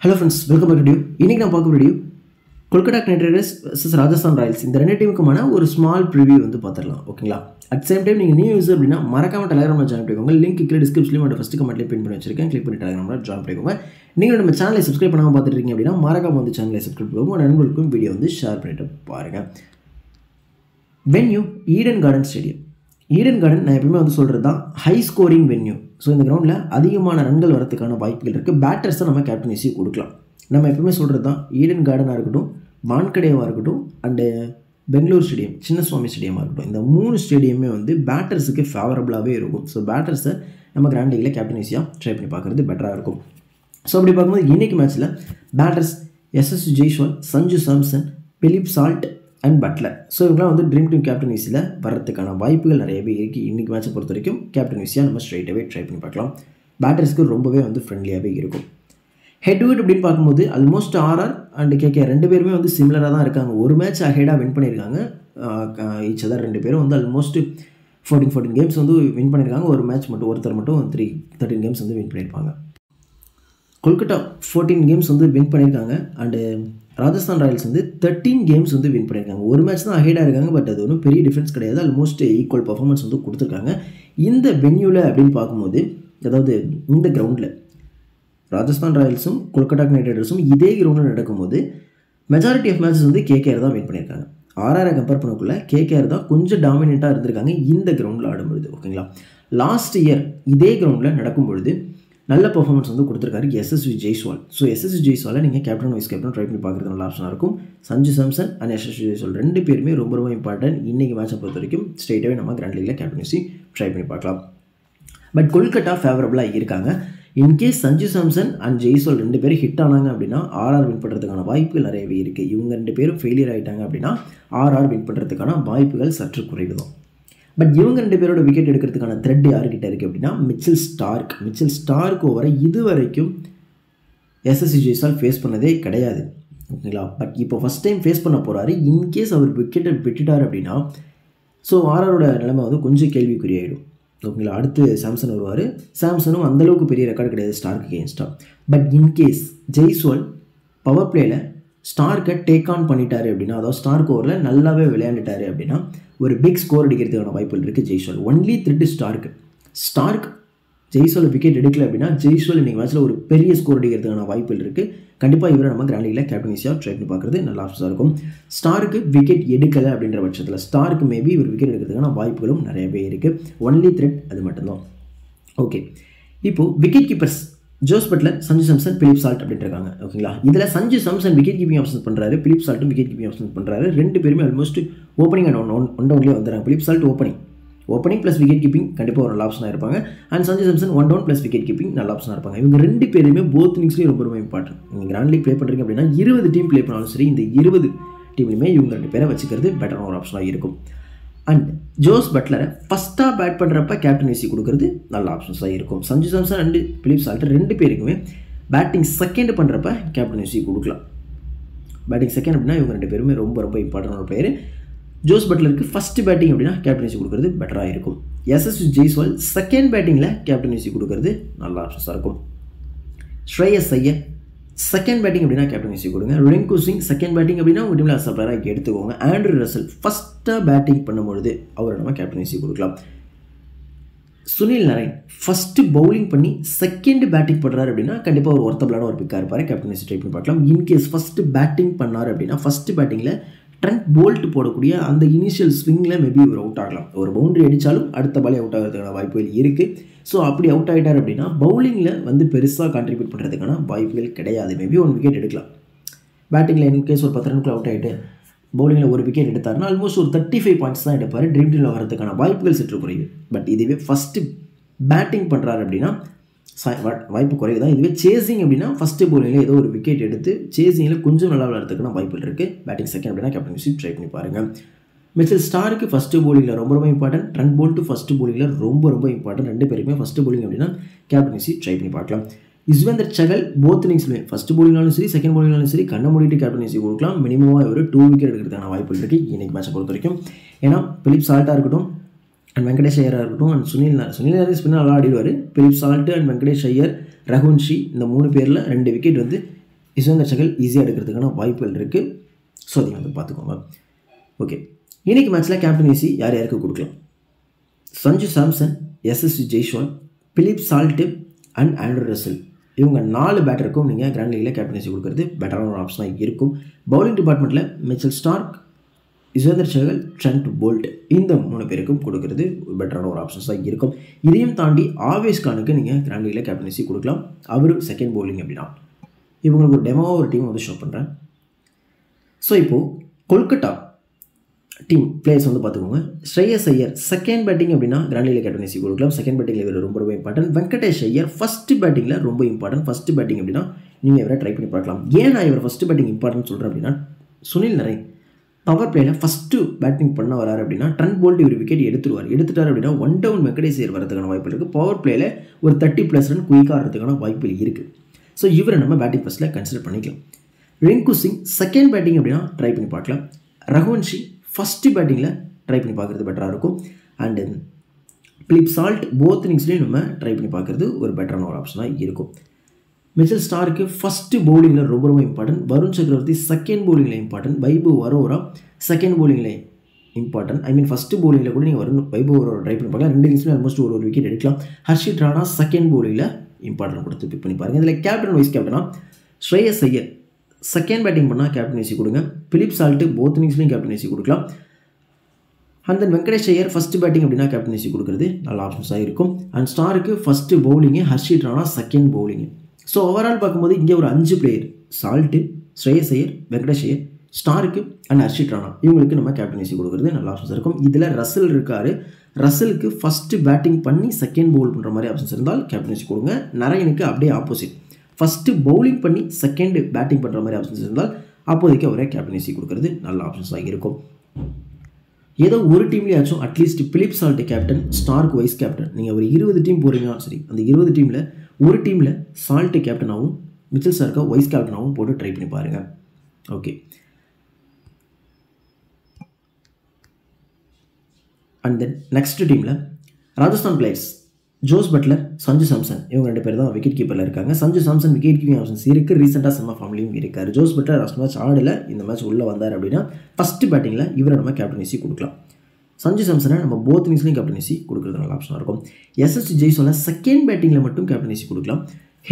Hello friends, welcome back to video. இன்னைக்கு நான் பார்க்க video Kolkata night Riders vs Rajasthan Royals இந்த ரெண்டு டீமுக்குமான ஒரு ஸ்மால் ப்ரிவ்யூ வந்து பார்த்துடலாம். ஓகேங்களா? அட் சேம் டைம் நீங்கள் நியூ யூஸர் அப்படின்னா மறக்காம டெலிகிராமில் ஜாயின் பண்ணிக்கோங்க. லிங்க் கீழே டிஸ்கிரிப்ஷன்லையும் மற்றும் ஃபஸ்ட்டு கமெண்ட்லேயும் பின் பண்ணி வச்சிருக்கேன். கிளிக் பண்ணி டெலிகிராமில் ஜாயின் பண்ணிக்கோங்க. நீங்கள் நம்ம சேனலை சப்ஸ்கிரைப் பண்ணாமல் பார்த்துட்டு இருக்கீங்க அப்படின்னா மறக்காம வந்து சேனலை சப்ஸ்கிரைப் பண்ணுவோம். உங்கள் நண்பர்களுக்கும் வீடியோ வந்து ஷேர் பண்ணிட்டு பாருங்கள். Venue Eden garden stadium. Eden garden நான் எப்பவுமே வந்து சொல்கிறது தான் ஹை ஸ்கோரிங் வென்யூ. ஸோ இந்த கிரவுண்டில் அதிகமான ரன்கள் வரதுக்கான வாய்ப்புகள் இருக்குது. பேட்டர்ஸ் தான் நம்ம கேப்டன்சி கொடுக்கலாம். நம்ம எப்பவுமே சொல்கிறது தான் ஈடன் கார்டனாக இருக்கட்டும், வான்கடேவாக இருக்கட்டும், அண்டு பெங்களூர் ஸ்டேடியம், சின்னசுவாமி ஸ்டேடியமாக இருக்கட்டும், இந்த மூணு ஸ்டேடியமே வந்து பேட்டர்ஸுக்கு ஃபேவரபுளாகவே இருக்கும். ஸோ பேட்டர்ஸை நம்ம கிராண்ட் லீகில் கேப்டன்சியாக ட்ரை பண்ணி பார்க்குறது பெட்டராக இருக்கும். ஸோ அப்படி பார்க்கும்போது இன்றைக்கி மேட்ச்சில் பேட்டர்ஸ் எஸ்எஸ் Jaiswal, Sanju Samson, Philip Salt and Buttler. So இவங்களாம் வந்து ட்ரீம் டீம் கேப்டன்சியில் வரதுக்கான வாய்ப்புகள் நிறையவே இருக்குது. இன்றைக்கி மேட்சை பொறுத்த வரைக்கும் கேப்டன்சியாக நம்ம ஸ்ட்ரைட்டாகவே ட்ரை பண்ணி பார்க்கலாம். பேட்டர்ஸ்க்கு ரொம்பவே வந்து ஃப்ரெண்ட்லியாகவே இருக்கும். ஹெட் டு ஹெட் அப்படின்னு பார்க்கும்போது ஆல்மோஸ்ட் ஆர்ஆர் அண்ட் கேகே ரெண்டு பேருமே வந்து சிமிலராக தான் இருக்காங்க. ஒரு மேட்ச் அஹெடாக வின் பண்ணியிருக்காங்க. ஈச் அதர் ரெண்டு பேரும் வந்து ஆல்மோஸ்ட் 14 கேம்ஸ் வந்து வின் பண்ணியிருக்காங்க. ஒரு மேட்ச் மட்டும் ஒருத்தர் மட்டும் 13 கேம்ஸ் வந்து வின் பண்ணியிருப்பாங்க. கொல்கத்தா 14 கேம்ஸ் வந்து வின் பண்ணியிருக்காங்க. அண்டு ராஜஸ்தான் ராயல்ஸ் வந்து 13 கேம்ஸ் வந்து வின் பண்ணியிருக்காங்க. ஒரு மேட்ச் தான் அஹெடாக இருக்காங்க. பட் அது ஒன்றும் பெரிய டிஃப்ரென்ஸ் கிடையாது. ஆல்மோஸ்ட் ஈக்குவல் பர்ஃபார்மன்ஸ் வந்து கொடுத்துருக்காங்க. இந்த வென்யூவில் அப்படின்னு பார்க்கும்போது, அதாவது இந்த கிரவுண்டில் ராஜஸ்தான் ராயல்ஸும் கொல்கத்தா நைட் ரைடர்ஸும் இதே கிரவுண்டில் நடக்கும்போது மெஜாரிட்டி ஆஃப் மேட்சஸ் வந்து கேகேஆர் தான் வின் பண்ணியிருக்காங்க. ஆர்ஆரை கம்பேர் பண்ணக்குள்ள கேகேஆர் தான் கொஞ்சம் டாமினேட்டாக இருந்திருக்காங்க இந்த கிரவுண்டில் ஆடும்பொழுது. ஓகேங்களா? லாஸ்ட் இயர் இதே கிரவுண்டில் நடக்கும்பொழுது நல்ல பர்ஃபார்மன்ஸ் வந்து கொடுத்துருக்காரு எஸ்எஸ்வி ஜெய்ஸ்வால். ஸோ எஸ்எஸ்வி ஜெய்ஸ்வாலை நீங்கள் கேப்டன் வைஸ் கேப்டன் ட்ரை பண்ணி பார்க்குறது நல்ல ஆப்ஷனாக இருக்கும். சஞ்சு சாம்சன் அண்ட் எஸ்எஸ்வி ஜெய்ஸ்வால் ரெண்டு பேருமே ரொம்ப இம்பார்ட்டன்ட். இன்றைக்கி மேட்சை பொறுத்த வரைக்கும் ஸ்ட்ரெயிட்டாகவே நம்ம கிராண்ட் லீகில் கேப்டன்சி ட்ரை பண்ணி பார்க்கலாம். பட் கொல்கத்தா ஃபேவரபுளாக இருக்காங்க. இன்கேஸ் சஞ்சு சாம்சன் அண்ட் ஜெய்ஸ்வால் ரெண்டு பேரும் ஹிட் ஆனாங்க அப்படின்னா ஆர்ஆர் வின் பண்ணுறதுக்கான வாய்ப்புகள் நிறையவே இருக்குது. இவங்க ரெண்டு பேரும் ஃபெயிலியர் ஆகிட்டாங்க அப்படின்னா ஆர்ஆர் வின் பண்ணுறதுக்கான வாய்ப்புகள் சற்று குறைவு தான். பட் இவங்க ரெண்டு பேரோட விக்கெட் எடுக்கிறதுக்கான த்ரெட் யாருக்கிட்ட இருக்குது அப்படின்னா மிச்சல் ஸ்டார்க் ஓவரை இது வரைக்கும் எஸ்எஸ்சி ஜெய்ஸ்வால் ஃபேஸ் பண்ணதே கிடையாது. ஓகேங்களா? பட் இப்போ ஃபஸ்ட் டைம் ஃபேஸ் பண்ண போகிறாரு. இன்கேஸ் அவர் விக்கெட்டை விட்டுட்டார் அப்படின்னா ஸோ ஆர்ஆரோட நிலைமை வந்து கொஞ்சம் கேள்விக்குறியாயிடும். ஓகேங்களா? அடுத்து சாம்சன் வருவார். சாம்சனும் அந்தளவுக்கு பெரிய ரெக்கார்டு கிடையாது ஸ்டார்க்கு அகேன்ஸ்டாக. பட் இன்கேஸ் ஜெய்ஸ்வால் பவர் பிளேயில் ஸ்டார்க்கை டேக் ஆன் பண்ணிட்டாரு அப்படின்னா, அதாவது ஸ்டார்க் ஓவரில் நல்லாவே விளையாண்டுட்டாரு அப்படின்னா ஒரு பிக் ஸ்கோர் அடிக்கிறதுக்கான வாய்ப்புகள் இருக்குது Jaiswal. Only threat Starc Jaiswal wicket எடுக்கல அப்படின்னா ஜெய்ஸ்வால் இன்றைக்கி மேட்ச்சில் ஒரு பெரிய ஸ்கோர் அடிக்கிறதுக்கான வாய்ப்புகள் இருக்குது. கண்டிப்பாக இவரை நம்ம கிராண்ட் லீகில் கேப்டன்சியாக ட்ரை பண்ணி பார்க்குறது நல்ல ஆப்ஷனாக இருக்கும். ஸ்டார்க்கு விக்கெட் எடுக்கலை அப்படின்ற பட்சத்தில் ஸ்டார்க்கு மேபி இவர் விக்கெட் எடுக்கிறதுக்கான வாய்ப்புகளும் நிறையவே இருக்குது. ஒன்லி த்ரெட் அது மட்டும்தான். ஓகே, இப்போது wicket keepers Jos Buttler, Sanju Samson, Philip Salt அப்படின்ட்டு இருக்காங்க. ஓகேங்களா? இதில் Sanju Samson wicket keeping option பண்ணுறாரு, பிலிப் சால்ட்டும் விக்கெட் கீப்பிங் ஆப்ஷன் பண்ணுறாரு. ரெண்டு பேருமே ஆல்மோஸ்ட் ஓப்பனிங் அண்ட் ஒன் டவுன்லேயே வந்துடுறாங்க. Philip Salt opening plus wicket keeping கண்டிப்பாக ஒரு நல்ல ஆப்ஷனாக இருப்பாங்க. And Sanju Samson one down plus wicket keeping நல்ல ஆப்ஷனாக இருப்பாங்க. இவங்க ரெண்டு பேருமே போத் இன்னிங்ஸ்லேயும் ரொம்ப இம்பார்ட்டன்ட். நீங்கள் கிராண்ட் லீக் ப்ளே பண்ணுறீங்க அப்படின்னா 20 டீம் ப்ளே பண்ணாலும் சரி, இந்த 20 டீம்லையுமே இவங்க ரெண்டு பேரை வச்சுக்கிறது பெட்டரான ஒரு ஆப்ஷனாக இருக்கும். அண்ட் ஜோஸ் பட்லரை ஃபஸ்ட்டாக பேட் பண்ணுறப்ப கேப்டன்சி கொடுக்குறது நல்ல ஆப்ஷன்ஸாக இருக்கும். Sanju Samson and Philip Salt ரெண்டு பேருக்குமே பேட்டிங் செகண்ட் பண்ணுறப்ப கேப்டன்சி கொடுக்கலாம். பேட்டிங் செகண்ட் அப்படின்னா இவங்க ரெண்டு பேருமே ரொம்ப இம்பார்ட்டன்ட் ஒரு பிளேயர். ஜோஸ் பட்லருக்கு ஃபஸ்ட்டு பேட்டிங் அப்படின்னா கேப்டன்சி கொடுக்குறது பெட்டராக இருக்கும். எஸ்எஸ்வி ஜெய்ஸ்வால் செகண்ட் பேட்டிங்கில் கேப்டன்சி கொடுக்குறது நல்ல ஆப்ஷன்ஸாக இருக்கும். ஸ்ரேயஸ் ஐயர் செகண்ட் பேட்டிங் அப்படின்னா கேப்டன்சி கொடுங்க. ரிங்கு சிங் செகண்ட் பேட்டிங் அப்படின்னா உங்கள் டீமில் அஸ் பிளேயராக எடுத்துக்கோங்க. ஆண்ட்ரூ ரசல் ஃபஸ்ட்டாக பேட்டிங் பண்ணும்பொழுது அவரை நம்ம கேப்டன்சி கொடுக்கலாம். சுனில் நரைன் ஃபஸ்ட்டு பவுலிங் பண்ணி செகண்ட் பேட்டிங் பண்ணுறாரு அப்படின்னா கண்டிப்பாக ஒரு ஒர்த்தபிளான ஒரு பிக்காக இருப்பார். கேப்டன்சி ட்ரை பண்ணி பார்க்கலாம். இன்கேஸ் ஃபஸ்ட்டு பேட்டிங் பண்ணார் அப்படின்னா ஃபஸ்ட்டு பேட்டிங்கில் ட்ரெண்ட் போல்ட் போடக்கூடிய அந்த இனிஷியல் ஸ்விங்கில் மேபி ஒரு அவுட் ஆகலாம். ஒரு பவுண்டரி அடித்தாலும் அடுத்த பாலே அவுட் ஆகிறதுக்கான வாய்ப்புகள் இருக்குது. ஸோ அப்படி அவுட் ஆகிட்டார் அப்படின்னா பவுலிங்கில் வந்து பெருசாக கான்ட்ரிபியூட் பண்ணுறதுக்கான வாய்ப்புகள் கிடையாது. மேபி 1 விக்கெட் எடுக்கலாம். பேட்டிங்கில் இன்கேஸ் ஒரு 10 ரன்குள்ள அவுட் ஆகிட்டு பவுலிங்கில் ஒரு விக்கெட் எடுத்தாருன்னா ஆல்மோஸ்ட் ஒரு 35 பாயிண்ட்ஸ் தான் எடுப்பார். ட்ரீம் டீமில் வரதுக்கான வாய்ப்புகள் சற்று குறைவு. பட் இதுவே ஃபஸ்ட்டு பேட்டிங் பண்ணுறாரு அப்படின்னா வாய்ப்பு குறைவு தான். இதுவே சேசிங் அப்படின்னா ஃபஸ்ட்டு பவுலிங்கில் ஏதோ ஒரு விக்கெட் எடுத்து சேசிங்கில் கொஞ்சம் நல்லா விளையாடுறதுக்கான வாய்ப்புகள் இருக்குது. பேட்டிங் செகண்ட் அப்படின்னா கேப்டன்சி ட்ரை பண்ணி பாருங்கள். மிச்சல் ஸ்டார்க்கு ஃபஸ்ட்டு பவுலிங்கில் ரொம்ப இம்பார்ட்டன்ட். ட்ரெண்ட் போல்ட்டு ஃபஸ்ட்டு பவுலிங்கில் ரொம்ப இம்பார்ட்டன்ட். ரெண்டு பேருமே ஃபஸ்ட்டு பவுலிங் அப்படின்னா கேப்டன்சி ட்ரை பண்ணி பார்க்கலாம். யுஸ்வேந்தர் சகல் போத் இன்னிங்ஸ்லையுமே ஃபஸ்ட்டு பவுலிங்னாலும் சரி செகண்ட் பவுலிங்னாலும் சரி கண்ணை மூடிட்டு கேப்டன்சி கொடுக்கலாம். மினிமமாக ஒரு 2 விக்கெட் எடுக்கிறதுக்கான வாய்ப்புகள் இருக்குது இன்றைக்கி மேட்சை பொறுத்த வரைக்கும். ஏன்னா பிலிப் சால்ட்டாக இருக்கட்டும் அண்ட் வெங்கடேஷ் ஐயராக இருக்கட்டும் அண்ட் சுனில் நாராயண் ஸ்பின்னர் நல்லா ஆடிடுவார். Philip Salt and Venkatesh Iyer, Raghuvanshi இந்த 3 பேரில் 2 விக்கெட் வந்து யுஸ்வேந்திர சகல் ஈஸியாக எடுக்கிறதுக்கான வாய்ப்புகள் இருக்குது. ஸோ அதை வந்து பார்த்துக்கோங்க. ஓகே, இன்றைக்கி மேட்ச்சில் கேப்டன்சி யார் யாருக்கு கொடுக்கலாம்? Sanju Samson, SSV Jaiswal, Philip Salt and Andrew Russell. இவங்க 4 பேட்டருக்கும் நீங்கள் கிராண்ட் லீகில் கேப்டன்சி கொடுக்குறது பெட்டரான ஒரு ஆப்ஷனாக இருக்கும். பவுலிங் டிபார்ட்மெண்ட்டில் Mitchell Starc, Yuzvendra Chahal, Trent Boult இந்த 3 பேருக்கும் கொடுக்குறது பெட்டரான ஒரு ஆப்ஷன்ஸாக இருக்கும். இதையும் தாண்டி ஆவேஷ் கானுக்கு நீங்கள் கிராண்ட் லீகில் கேப்டன்சி கொடுக்கலாம். அவர் செகண்ட் பவுலிங் அப்படின்னா. இவங்களுக்கு ஒரு டெமோவாக ஒரு டீம் வந்து ஷோ பண்ணுறேன். ஸோ இப்போது கொல்கட்டா டீம் பிளேயர்ஸ் வந்து பார்த்துக்கோங்க. ஸ்ரேயஸ் ஐயர் செகண்ட் பேட்டிங் அப்படின்னா கிராண்ட் லீகில் கேப்டன்சி கொடுக்கலாம். செகண்ட் பேட்டிங்கில் இவர் ரொம்ப இம்பார்ட்டன்ட். வெங்கடேஷ் ஐயர் ஃபஸ்ட்டு பேட்டிங்கில் ரொம்ப இம்பார்ட்டன்ட். ஃபஸ்ட்டு பேட்டிங் அப்படின்னா நீங்கள் இவரை ட்ரை பண்ணி பார்க்கலாம். ஏன் நான் இவர் ஃபஸ்ட்டு பேட்டிங் இம்பார்ட்டன்ட் சொல்கிறேன் அப்படின்னா, சுனில் நரேன் பவர் பிளேயில் ஃபஸ்ட்டு பேட்டிங் பண்ண வராரு அப்படின்னா ட்ரெண்ட் போல்ட் இவர் விக்கெட் எடுத்துட்டார் அப்படின்னா 1 டவுன் வெங்கடேஷ் ஐயர் வரதுக்கான வாய்ப்பு இருக்குது. பவர் பிளேயில் ஒரு 30+ ரன் குயிக்காக வரதுக்கான வாய்ப்புகள் இருக்குது. ஸோ இவரை நம்ம பேட்டிங் ஃபஸ்ட்டில் கன்சிடர் பண்ணிக்கலாம். ரிங்கு சிங் செகண்ட் பேட்டிங் அப்படின்னா ட்ரை பண்ணி பார்க்கலாம். ரகுவன்ஷி ஃபஸ்ட்டு பேட்டிங்கில் ட்ரை பண்ணி பார்க்குறது பெட்டராக இருக்கும். அண்டு பிலிப் சால்ட் போத் இன்னிங்ஸ்லேயும் நம்ம ட்ரை பண்ணி பார்க்குறது ஒரு பெட்டரான ஒரு ஆப்ஷனாக இருக்கும். மிச்சல் ஸ்டார்க்கு ஃபஸ்ட்டு பவுலிங்கில் ரொம்ப இம்பார்ட்டன்ட். வருண் சக்கரவர்த்தி செகண்ட் பவுலிங்கில் இம்பார்ட்டன்ட். வைபவ் வரோரா செகண்ட் பவுலிங்கில் இம்பார்ட்டன்ட். ஃபஸ்ட்டு பவுலிங்கில் கூட நீங்கள் வைபவ் வரோரா ட்ரை பண்ணி பார்க்கலாம். 2 இன்னிங்ஸ்லேயும் ஆல்மோஸ்ட் ஒரு விக்கெட் எடுக்கலாம். ஹர்ஷித் ராணா செகண்ட் பவுலிங்கில் இம்பார்ட்டன்ட் கொடுத்து பிக் பண்ணி பாருங்கள். இதில் கேப்டன் வைஸ் கேப்டனா ஸ்ரேயஸ் ஐயர் செகண்ட் பேட்டிங் பண்ணால் கேப்டன்சி கொடுங்க. பிலிப் சால்ட்டு போத் இன்னிங்ஸ்லையும் கேப்டன்சி கொடுக்கலாம். And then Venkatesh Iyer first batting அப்படின்னா கேப்டன்சி கொடுக்குறது நல்ல ஆப்ஷன்ஸாக இருக்கும். அண்ட் ஸ்டாருக்கு first bowling, Harshit Rana second bowling. So overall பார்க்கும்போது இங்கே ஒரு 5 பிளேயர் சால்ட்டு, ஸ்ரேயஸ் ஐயர், வெங்கடேஷ் ஐயர், ஸ்டாருக்கு அண்ட் ஹர்ஷித் ராணா இவங்களுக்கு நம்ம கேப்டன்சி கொடுக்குறது நல்ல ஆப்ஷன்ஸாக இருக்கும். இதில் ரசல் இருக்கார். ரசலுக்கு ஃபஸ்ட்டு பேட்டிங் பண்ணி செகண்ட் பவுல் பண்ணுற மாதிரி ஆப்ஷன்ஸ் இருந்தால் கேப்டன்சி கொடுங்க. நரேனுக்கு அப்படியே ஆப்போசிட், ஃபஸ்ட்டு பவுலிங் பண்ணி செகண்ட் பேட்டிங் பண்ணுற மாதிரி ஆப்ஷன்ஸ் இருந்தால் அப்போதைக்கு அவரே கேப்டன்சி கொடுக்குறது நல்ல ஆப்ஷன்ஸாக இருக்கும். ஏதோ ஒரு டீம்லேயாச்சும் at least Philip Salt captain, Starc vice captain. நீங்கள் ஒரு 20 டீம் போகிறீங்கன்னா சரி, அந்த 20 டீமில் ஒரு டீமில் சால்ட்டு கேப்டனாகவும் மிச்சல் ஸ்டார்க்கை வைஸ் கேப்டனாகவும் போட்டு ட்ரை பண்ணி பாருங்கள். ஓகே, அண்ட் தென் நெக்ஸ்ட் டீமில் Rajasthan players Jos Buttler, Sanju Samson இவங்க 2 பேர் தான் விக்கெட் கீப்பரில் இருக்காங்க. Sanju Samson wicket keeping options இருக்குது. ரீசெண்டாக செம்ம ஃபார்ம்லையும் இருக்கார். ஜோஸ் பட்லர் லாஸ்ட் மேட்ச் ஆடல, இந்த மேட்ச் உள்ளே வந்தார் அப்படின்னா ஃபஸ்ட்டு பேட்டிங்கில் இவரை நம்ம கேப்டன்சி கொடுக்கலாம். சஞ்சு சாம்சனை நம்ம போத் இன்னிங்ஸ்லையும் கேப்டன்சி கொடுக்குறது நல்ல ஆப்ஷனாக இருக்கும். எஸ்எஸ்வி ஜெய்ஸ்வாலை செகண்ட் பேட்டிங்கில் மட்டும் கேப்டன்சி கொடுக்கலாம்.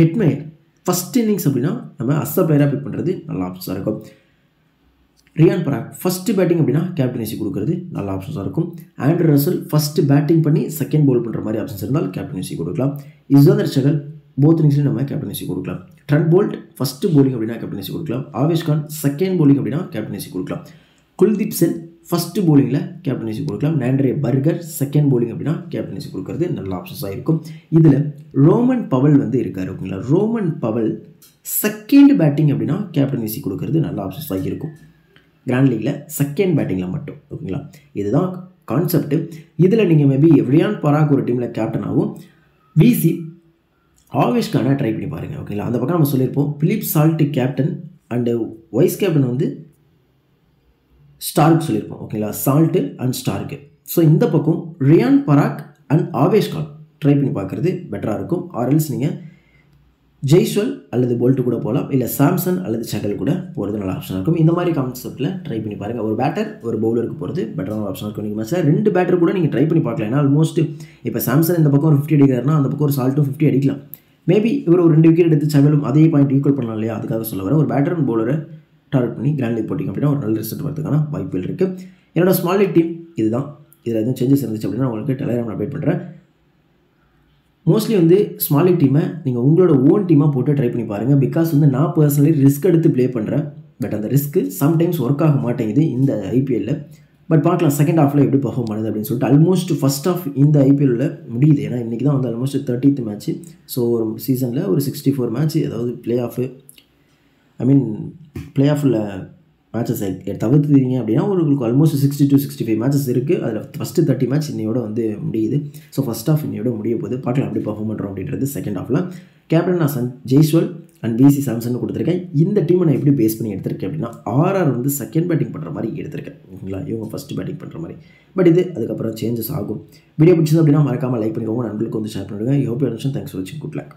ஹெட்மேயர் ஃபஸ்ட் இன்னிங்ஸ் அப்படின்னா நம்ம அஸ்ஸ பிளேயராக பிக் பண்ணுறது நல்ல ஆப்ஷன்ஸாக இருக்கும். ரியான் பராக் ஃபஸ்ட்டு பேட்டிங் அப்படின்னா கேப்டன்சி கொடுக்குறது நல்ல ஆப்ஷன்ஸாக இருக்கும். ஆண்ட்ரூ ரசல் ஃபஸ்ட்டு பேட்டிங் பண்ணி செகண்ட் பவுல் பண்ணுற மாதிரி ஆப்ஷன்ஸ் இருந்தால் கேப்டன்சி கொடுக்கலாம். யுஸ்வேந்திர சகல் போத் இன்னிங்ஸ்லையும் நம்ம கேப்டன்சி கொடுக்கலாம். ட்ரெண்ட் போல்ட் ஃபஸ்ட்டு பவுலிங் அப்படின்னா கேப்டன்சி கொடுக்கலாம். ஆவேஷ் கான் செகண்ட் பவுலிங் அப்படின்னா கேப்டன்சி கொடுக்கலாம். குல்தீப் சென் ஃபஸ்ட்டு பவுலிங்கில் கேப்டன்சி கொடுக்கலாம். நாண்ட்ரே பர்கர் செகண்ட் பவுலிங் அப்படின்னா கேப்டன்சி கொடுக்குறது நல்ல ஆப்ஷன்ஸாக இருக்கும். இதில் ரோமன் பவல் வந்து இருக்கார். ஓகேங்களா, ரோமன் பவல் செகண்ட் பேட்டிங் அப்படின்னா கேப்டன்சி கொடுக்குறது நல்ல ஆப்ஷன்ஸாக இருக்கும். கிராண்ட் லீகில் செகண்ட் பேட்டிங்கில் மட்டும். ஓகேங்களா, இதுதான் கான்செப்ட். இதில் நீங்கள் மேபி ரியான் பராக் ஒரு டீமில் கேப்டனாகவும் விசி ஆவேஷ் கானை ட்ரை பண்ணி பாருங்கள். ஓகேங்களா, அந்த பக்கம் நம்ம சொல்லியிருப்போம் Philip Salt captain and vice captain வந்து ஸ்டார்க் சொல்லியிருப்போம். ஓகேங்களா, சால்ட்டு அண்ட் ஸ்டார்க்கு. ஸோ இந்த பக்கம் ரியான் பராக் அண்ட் ஆவேஷ் கான் ட்ரை பண்ணி பார்க்குறது பெட்டராக இருக்கும். ஆர்எல்ஸ் நீங்கள் ஜெய்ஸ்வால் அல்லது போல்ட்டு கூட போகலாம், இல்லை சாம்சன் அல்லது சகல் கூட போகிறது நல்ல ஆப்ஷனாக இருக்கும். இந்த மாதிரி கான்செப்ட்டில் ட்ரை பண்ணி பாருங்கள். ஒரு பேட்டர் ஒரு பவுலருக்கு போகிறது பெட்டரான ஆப்ஷனாக இருக்கும். நீங்கள் மேட்ச்சில் 2 பேட்டர் கூட நீங்கள் ட்ரை பண்ணி பார்க்கலாம். ஏன்னா ஆல்மோஸ்ட் இப்போ சாம்சன் இந்த பக்கம் ஒரு 50 அடிக்கிறாருன்னா அந்த பக்கம் ஒரு சால்ட்டும் 50 அடிக்கலாம். மேபி இவர் ஒரு 2 விக்கெட் எடுத்து சகலும் அதே பாயிண்ட் ஈக்குவல் பண்ணலாம் இல்லையா, அதுக்காக சொல்ல வர ஒரு பேட்டர் அண்ட் பவுலரை டார்கெட் பண்ணி கிராண்ட் லீக் போட்டிங்க அப்படின்னா ஒரு நல்ல ரிசல்ட் வரதுக்கான வாய்ப்புகள் இருக்குது. என்னோட ஸ்மால் லீக் டீம் இதுதான். இதில் எதுவும் சேஞ்சஸ் இருந்துச்சு அப்படின்னா உங்களுக்கு டெலிகிராம் அப்டேட் பண்ணுறேன். மோஸ்ட்லி வந்து ஸ்மால் லீக் டீமை நீங்கள் உங்களோட ஓன் டீமாக போட்டு ட்ரை பண்ணி பாருங்கள். பிகாஸ் வந்து நான் பர்சனலி ரிஸ்க் எடுத்து ப்ளே பண்ணுறேன். பட் அந்த ரிஸ்க்கு சம்டைம்ஸ் ஒர்க் ஆக மாட்டேங்குது இந்த ஐபிஎல்லில். பட் பார்க்கலாம் செகண்ட் ஹாஃபில் எப்படி பர்ஃபார்ம் பண்ணுது அப்படின்னு சொல்லிட்டு. ஆல்மோஸ்ட் ஃபஸ்ட் ஹாஃப் இந்த ஐபிஎல்லில் முடியுது. ஏன்னா இன்றைக்கி தான் வந்து ஆல்மோஸ்ட் 30th மேட்ச்சு. ஸோ ஒரு சீசனில் ஒரு 64 மேட்ச், அதாவது பிளே ஆஃபு பிளே ஆஃபில் மேட்சஸ் தவிர்த்துங்க அப்படின்னா உங்களுக்கு ஆல்மோஸ்ட் 62-65 மேட்சஸ் இருக்குது. அதில் ஃபஸ்ட்டு 30 மேட்ச் இன்னையோட வந்து முடியுது. ஸோ ஃபஸ்ட் ஹாஃப் இன்னையோட முடிய போது பார்க்கலாம் எப்படி பர்ஃபார்ம் பண்ணுறோம் அப்படின்றது. செகண்ட் ஹாஃபில் கேப்டன் நான் ஜெய்ஸ்வால் அண்ட் விசி சாம்சன் கொடுத்துருக்கேன். இந்த டீமை நான் எப்படி பேஸ் பண்ணி எடுத்திருக்கேன் அப்படின்னா ஆர்ஆர் வந்து செகண்ட் பேட்டிங் பண்ணுற மாதிரி எடுத்திருக்கேன். ஓகேங்களா, இவங்க ஃபஸ்ட்டு பேட்டிங் பண்ணுற மாதிரி. பட் இது அதுக்கப்புறம் சேஞ்சஸ் ஆகும். வீடியோ பிடிச்சது அப்படின்னா மறக்காமல் லைக் பண்ணிக்கோங்க, நண்பர்களுக்கு வந்து ஷேர் பண்ணுங்கள். You hope you understand. Thanks for வாட்சிங். Good luck.